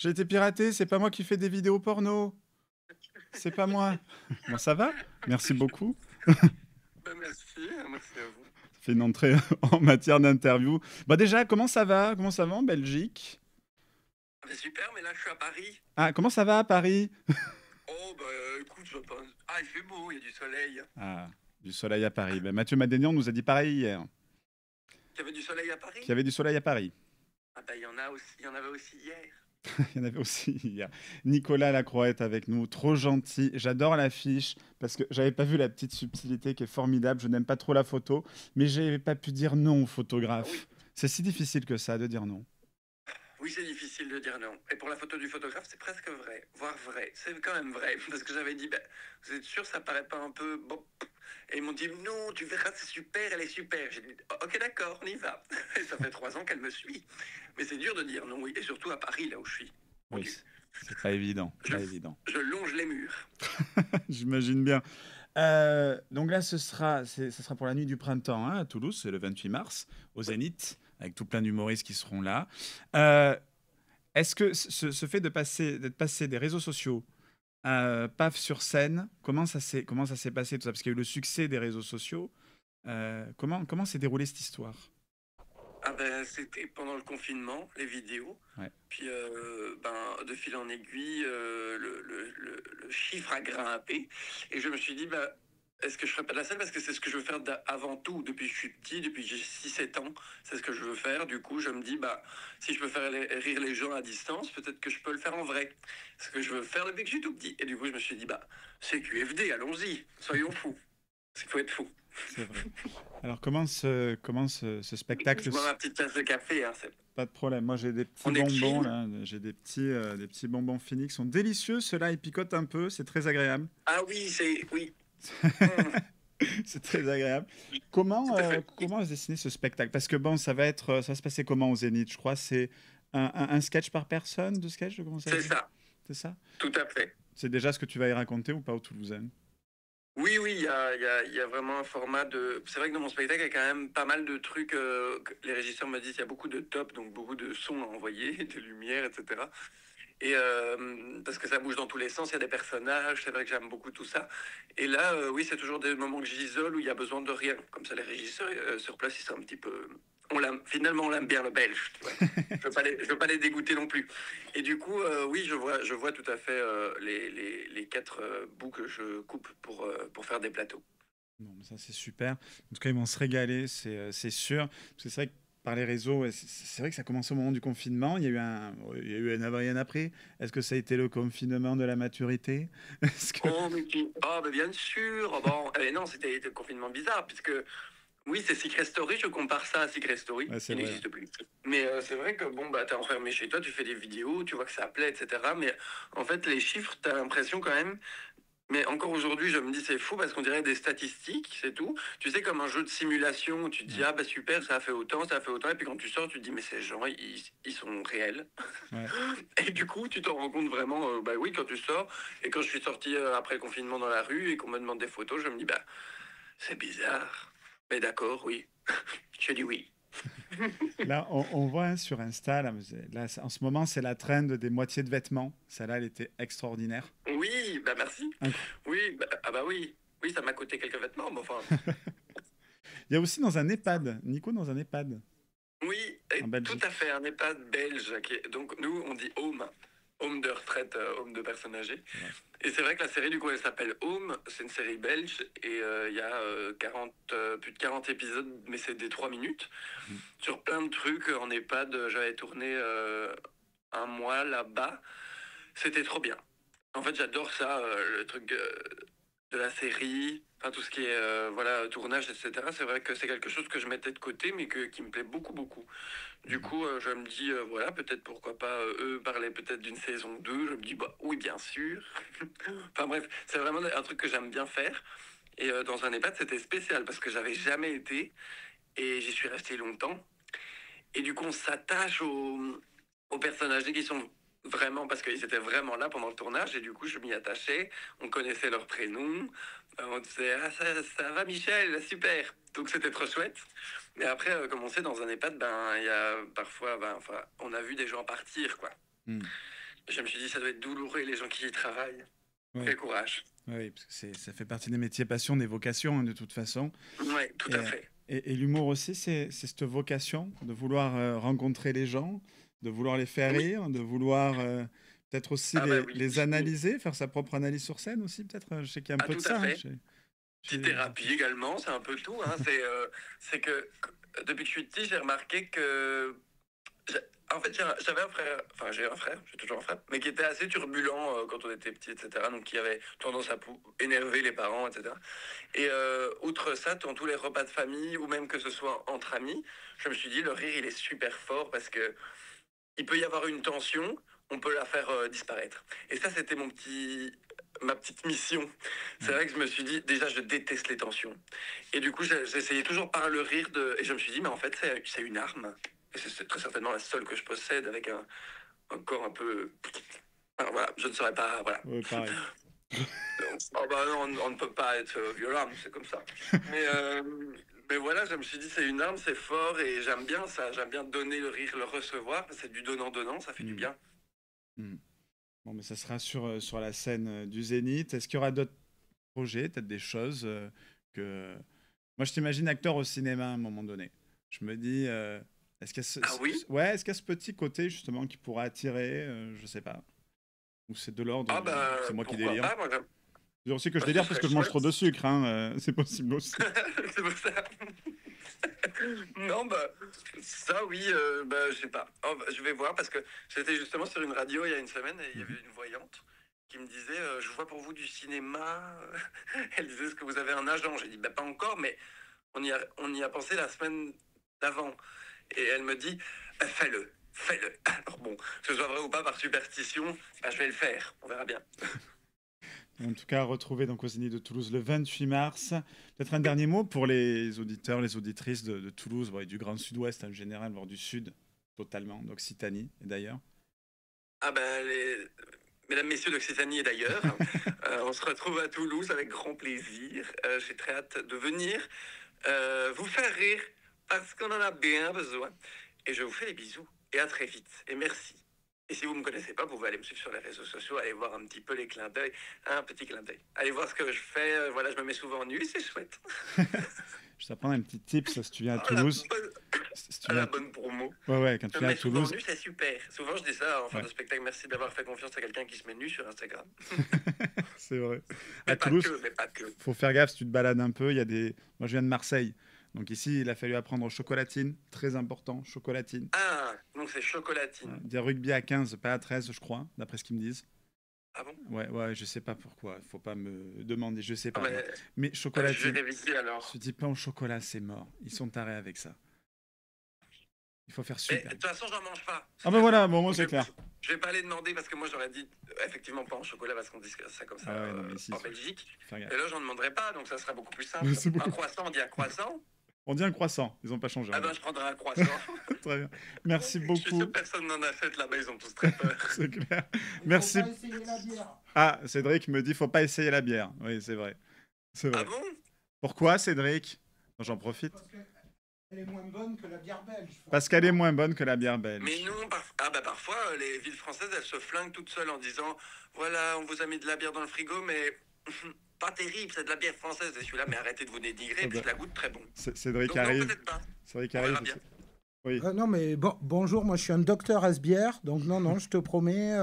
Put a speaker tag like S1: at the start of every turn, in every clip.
S1: J'ai été piraté, c'est pas moi qui fais des vidéos porno. C'est pas moi. Bon, ça va? Merci beaucoup.
S2: Bah, merci à vous.
S1: Ça fait une entrée en matière d'interview. Bah déjà, comment ça va? Comment ça va en Belgique?
S2: Bah, super, mais là je suis à Paris.
S1: Ah, comment ça va à Paris?
S2: Oh bah écoute, je pense. Ah, il fait beau, il y a du soleil.
S1: Ah, du soleil à Paris. Ben, Mathieu Madénian nous a dit pareil hier,
S2: Il y avait du soleil à
S1: qu'il y
S2: Paris?
S1: avait du soleil à Paris.
S2: Ah bah il y en a aussi, il y en avait aussi hier.
S1: Il y en avait aussi hier. Nicolas Lacroix est avec nous, trop gentil. J'adore l'affiche parce que j'avais pas vu la petite subtilité qui est formidable. Je n'aime pas trop la photo, mais j'ai pas pu dire non au
S2: Ah oui,
S1: photographe. C'est si difficile que ça de dire non.
S2: oui c'est difficile de dire non. Et pour la photo du photographe, c'est presque vrai, voire vrai. C'est quand même vrai, parce que j'avais dit, bah, vous êtes sûr, ça paraît pas un peu bon? Et ils m'ont dit, non, tu verras, c'est super, elle est super. J'ai dit, ok d'accord, on y va. Et ça fait 3 ans qu'elle me suit. Mais c'est dur de dire non, oui, et surtout à Paris, là où je suis. Mon
S1: Oui,
S2: Dieu,
S1: c'est pas évident,
S2: je,
S1: pas évident.
S2: je longe les murs.
S1: J'imagine bien. Donc là, ce sera pour la nuit du printemps hein, à Toulouse, c'est le 28 mars, au Zénith, avec tout plein d'humoristes qui seront là. Euh, Est-ce que ce fait de d'être passé des réseaux sociaux à paf sur scène, comment ça s'est passé tout ça? Parce qu'il y a eu le succès des réseaux sociaux. Comment s'est déroulée cette histoire?
S2: Ah ben, c'était pendant le confinement, les vidéos.
S1: Ouais.
S2: Puis, ben, de fil en aiguille, le chiffre a grimpé. Et je me suis dit, bah, est-ce que je ferais pas de la scène? Parce que c'est ce que je veux faire avant tout, depuis que je suis petit, depuis que j'ai 6 7 ans. C'est ce que je veux faire. Du coup, je me dis, bah, si je peux faire rire les gens à distance, peut-être que je peux le faire en vrai. C'est ce que je veux faire depuis que je suis tout petit. Et du coup, je me suis dit, bah, c'est QFD, allons-y, soyons fous. Il faut être fou.
S1: C'est vrai. Alors ce spectacle?
S2: Je bois ma petite tasse de café, hein,
S1: Pas de problème. Moi, j'ai des petits
S2: on est
S1: bonbons
S2: chill.
S1: là. J'ai des petits bonbons finis qui sont délicieux. Ceux-là, ils picotent un peu. C'est très agréable.
S2: Ah oui, c'est. Oui. Mmh,
S1: C'est très
S2: c'est
S1: agréable.
S2: tout à fait.
S1: Comment se dessiner ce spectacle? Parce que bon, ça va se passer comment au Zénith? Je crois c'est un sketch par personne, deux sketchs, comment ça se
S2: C'est
S1: dit?
S2: ça,
S1: C'est ça?
S2: tout à fait.
S1: C'est déjà ce que tu vas y raconter ou pas aux Toulousaines?
S2: Oui, oui, il y a vraiment un format de. C'est vrai que dans mon spectacle, il y a quand même pas mal de trucs. Que les régisseurs me disent il y a beaucoup de top, donc beaucoup de sons à envoyer, de lumière, etc. Et parce que ça bouge dans tous les sens, il y a des personnages, c'est vrai que j'aime beaucoup tout ça. Et là, oui, c'est toujours des moments que j'isole où il y a besoin de rien. Comme ça, les régisseurs sur place, ils sont un petit peu. Finalement, on l'aime bien le belge, tu vois. Je veux pas les dégoûter non plus. Et du coup, oui, je vois tout à fait les 4 bouts que je coupe pour faire des plateaux.
S1: Non, mais ça c'est super. En tout cas, ils vont se régaler, c'est sûr. Parce que c'est vrai que par les réseaux, ouais, c'est vrai que ça commence au moment du confinement. Il y a eu un avant et un après. Est-ce que ça a été le confinement de la maturité? Est-ce que...
S2: Oh, mais bien sûr. Oh, bon, non, c'était un confinement bizarre, puisque oui, c'est Secret Story, je compare ça à Secret Story,
S1: Ouais, c'est
S2: qui
S1: vrai.
S2: n'existe plus. Mais c'est vrai que bon, bah, t'es enfermé chez toi, tu fais des vidéos, tu vois que ça plaît, etc. Mais en fait, les chiffres, t'as l'impression quand même. Mais encore aujourd'hui, je me dis c'est fou parce qu'on dirait des statistiques, c'est tout. Tu sais, comme un jeu de simulation où tu te dis
S1: Ouais,
S2: ah bah super, ça a fait autant, ça a fait autant. Et puis quand tu sors, tu te dis mais ces gens, ils sont réels.
S1: ouais.
S2: Et du coup, tu t'en rends compte vraiment, bah oui, quand tu sors. Et quand je suis sorti après le confinement dans la rue et qu'on me demande des photos, je me dis bah c'est bizarre. Mais d'accord, oui. Je dis oui.
S1: Là, on voit hein, sur Insta, en ce moment, c'est la trend des moitiés de vêtements. Celle-là, elle était extraordinaire.
S2: Oui, bah merci.
S1: Incroyable.
S2: Oui, ah bah oui. Oui, ça m'a coûté quelques vêtements, mais enfin.
S1: Il y a aussi dans un EHPAD, Nico dans un EHPAD
S2: Oui,
S1: en
S2: tout à
S1: Belgique.
S2: fait, un EHPAD belge. Donc nous, on dit home. Home de retraite, home de personnes âgées.
S1: C'est vrai.
S2: Et c'est vrai que la série, du coup, elle s'appelle Home. C'est une série belge. Et il y a 40, plus de 40 épisodes, mais c'est des 3 minutes.
S1: Mm.
S2: Sur plein de trucs en EHPAD. J'avais tourné un mois là-bas. C'était trop bien. En fait, j'adore ça, le truc de la série, enfin tout ce qui est voilà, tournage, etc. C'est vrai que c'est quelque chose que je mettais de côté, mais qui me plaît beaucoup, beaucoup. Du
S1: Mhm.
S2: coup, je me dis, voilà, peut-être pourquoi pas, eux parler peut-être d'une saison 2. Je me dis, bah oui, bien sûr. Enfin bref, c'est vraiment un truc que j'aime bien faire. Et dans un EHPAD, c'était spécial parce que j'avais jamais été et j'y suis resté longtemps. Et du coup, on s'attache aux personnages qui sont vraiment, parce qu'ils étaient vraiment là pendant le tournage, et du coup, je m'y attachais. On connaissait leurs prénoms. On disait, ah, ça va, Michel, super. Donc, c'était trop chouette. Mais après, comme on sait, dans un EHPAD, ben, il y a parfois, ben, enfin, on a vu des gens partir, quoi.
S1: Mm.
S2: Je me suis dit, ça doit être douloureux, les gens qui y travaillent.
S1: Ouais.
S2: Quel courage.
S1: Oui, parce que ça fait partie des métiers passion, des vocations, hein, de toute façon.
S2: Ouais, tout
S1: Et,
S2: à fait.
S1: et l'humour aussi, c'est cette vocation de vouloir rencontrer les gens, de vouloir les faire
S2: Oui.
S1: rire, de vouloir peut-être aussi
S2: Ah bah oui.
S1: les analyser, faire sa propre analyse sur scène aussi, peut-être. Je sais qu'il y a un
S2: Ah,
S1: peu de
S2: tout à
S1: ça, hein,
S2: fait. Puis
S1: chez-
S2: thérapie également, c'est un peu tout. Hein. C'est que depuis que je suis petit, j'ai remarqué que j'ai- en fait, j'avais un frère, enfin j'ai un frère, j'ai toujours un frère, mais qui était assez turbulent quand on était petit, etc. Donc qui avait tendance à énerver les parents, etc. Et outre ça, dans tous les repas de famille, ou même que ce soit entre amis, je me suis dit, le rire, il est super fort parce que il peut y avoir une tension, on peut la faire disparaître. Et ça, c'était ma petite mission. C'est
S1: Ouais.
S2: vrai que je me suis dit, déjà, je déteste les tensions. Et du coup, j'essayais toujours par le rire et je me suis dit, mais en fait, c'est une arme. Et c'est très certainement la seule que je possède avec un corps un peu. Alors, voilà, je ne saurais pas. Voilà.
S1: Ouais, pareil.
S2: Oh, bah, non, on ne peut pas être violent, c'est comme ça. Mais, euh, mais voilà, je me suis dit, c'est une arme, c'est fort et j'aime bien ça. J'aime bien donner le rire, le recevoir. C'est du donnant-donnant, ça fait du
S1: Mm,
S2: bien.
S1: mm. Bon, mais ça sera sur la scène du Zénith. Est-ce qu'il y aura d'autres projets, peut-être des choses que... Moi, je t'imagine acteur au cinéma à un moment donné. Je me dis, est-ce qu'il y a
S2: Ah oui?
S1: ouais, est-ce qu'il y a ce petit côté justement qui pourrait attirer, je sais pas. Ou c'est de l'ordre
S2: Ah bah,
S1: c'est moi qui
S2: pourquoi
S1: délire.
S2: pas, moi,
S1: C'est aussi que je
S2: bah, ce
S1: délire parce
S2: serait
S1: que je mange trop
S2: chouette.
S1: de sucre, hein, c'est possible aussi.
S2: C'est pour ça. Non, bah, ça oui, bah, je sais pas. Oh, bah, je vais voir parce que j'étais justement sur une radio il y a une semaine et il y
S1: Mhm.
S2: avait une voyante qui me disait je vois pour vous du cinéma. Elle disait est-ce que vous avez un agent? J'ai dit bah, pas encore, mais on y a pensé la semaine d'avant. Et elle me dit fais-le, fais-le. Alors bon, que ce soit vrai ou pas par superstition, bah, je vais le faire. On verra bien.
S1: En tout cas, retrouvé donc au Zénith de Toulouse le 28 mars. Peut-être un dernier mot pour les auditeurs, les auditrices de Toulouse, bon, et du Grand Sud-Ouest en général, voire du Sud, totalement, d'Occitanie et d'ailleurs.
S2: Ah ben, mesdames, messieurs d'Occitanie et d'ailleurs, on se retrouve à Toulouse avec grand plaisir. J'ai très hâte de venir vous faire rire parce qu'on en a bien besoin. Et je vous fais des bisous et à très vite. Et merci. Et si vous ne me connaissez pas, vous pouvez aller me suivre sur les réseaux sociaux, aller voir un petit peu les clins d'œil, un petit clin d'œil. Allez voir ce que je fais. Voilà, je me mets souvent nu, c'est chouette.
S1: Je t'apprends un petit tips si tu viens à
S2: Oh, la
S1: Toulouse.
S2: bonne,
S1: Si tu
S2: ah,
S1: viens
S2: la bonne promo.
S1: Ouais, ouais, quand tu
S2: Je
S1: viens
S2: me
S1: à
S2: mets souvent
S1: Toulouse.
S2: nu, c'est super. Souvent, je dis ça en fin
S1: Ouais,
S2: de spectacle. Merci d'avoir fait confiance à quelqu'un qui se met nu sur Instagram.
S1: c'est vrai. À
S2: Mais pas
S1: Toulouse,
S2: que, mais pas que.
S1: faut faire gaffe si tu te balades un peu. Il y a des... Moi, je viens de Marseille. Donc ici, il a fallu apprendre chocolatine, très important, chocolatine.
S2: Ah, donc c'est chocolatine.
S1: Des rugby à 15, pas à 13, je crois, d'après ce qu'ils me disent.
S2: Ah bon?
S1: Ouais, ouais, je sais pas pourquoi. Faut pas me demander, je sais
S2: Ah,
S1: pas. Moi.
S2: mais
S1: Mais
S2: je vais
S1: chocolatine,
S2: réviser
S1: ce
S2: alors.
S1: type pain au chocolat, c'est mort. Ils sont tarés avec ça. Il faut faire
S2: Mais de
S1: super.
S2: toute façon, j'en mange pas.
S1: Ah
S2: C'est
S1: ben
S2: très
S1: voilà,
S2: simple.
S1: bon, moi
S2: Je
S1: c'est
S2: vais,
S1: clair.
S2: je vais pas aller demander parce que moi j'aurais dit effectivement pas en chocolat parce qu'on dit ça comme ça
S1: Ah ouais, non, mais ici,
S2: en
S1: faut
S2: Belgique.
S1: faire
S2: Et
S1: gaffe.
S2: là, j'en demanderai pas, donc ça sera beaucoup plus
S1: Mais
S2: simple.
S1: c'est
S2: Un
S1: beaucoup.
S2: croissant, on dit un croissant.
S1: On dit un croissant, ils ont pas changé,
S2: Ah
S1: regarde.
S2: ben, je prendrai un croissant.
S1: Très bien. Merci
S2: Je suis sûr que
S1: beaucoup,
S2: personne n'en achète là-bas, ils ont tous très peur.
S1: c'est clair.
S3: Il
S1: Merci.
S3: faut pas essayer la bière.
S1: Ah, Cédric me dit, faut pas essayer la bière. Oui, c'est vrai. C'est
S2: Ah
S1: vrai.
S2: bon?
S1: Pourquoi, Cédric? J'en profite.
S3: Parce qu'elle est moins bonne que la bière belge.
S1: Parce qu'elle est moins bonne que la bière
S2: Mais
S1: belge.
S2: non, ah bah parfois, les villes françaises, elles se flinguent toutes seules en disant voilà, on vous a mis de la bière dans le frigo, mais pas terrible, c'est de la bière française. Et je suis là, mais arrêtez de vous dénigrer,
S1: Ah
S2: puis
S1: bah,
S2: je la goûte très bon.
S1: Cédric
S2: Donc non,
S1: arrive.
S2: peut-être pas.
S1: Cédric
S2: On
S1: arrive.
S2: verra bien.
S1: Oui.
S3: Non, mais bonjour, moi je suis un docteur Asbière, donc non, je te promets,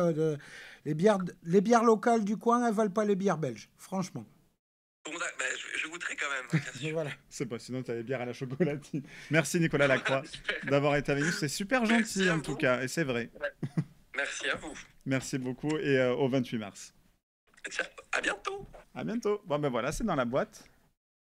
S3: les bières locales du coin, elles valent pas les bières belges, franchement.
S2: Bon, bah, je goûterai quand même, bien
S3: Et
S2: sûr.
S3: voilà.
S1: C'est pas, sinon tu as les bières à la chocolatine. Merci Nicolas Lacroix
S2: Super.
S1: d'avoir été avec nous. C'est super
S2: Merci
S1: gentil
S2: à
S1: en tout
S2: vous.
S1: cas, et c'est vrai.
S2: Merci à vous.
S1: Merci beaucoup et au 28 mars.
S2: Tiens, à bientôt.
S1: À bientôt. Bon ben voilà, c'est dans la boîte.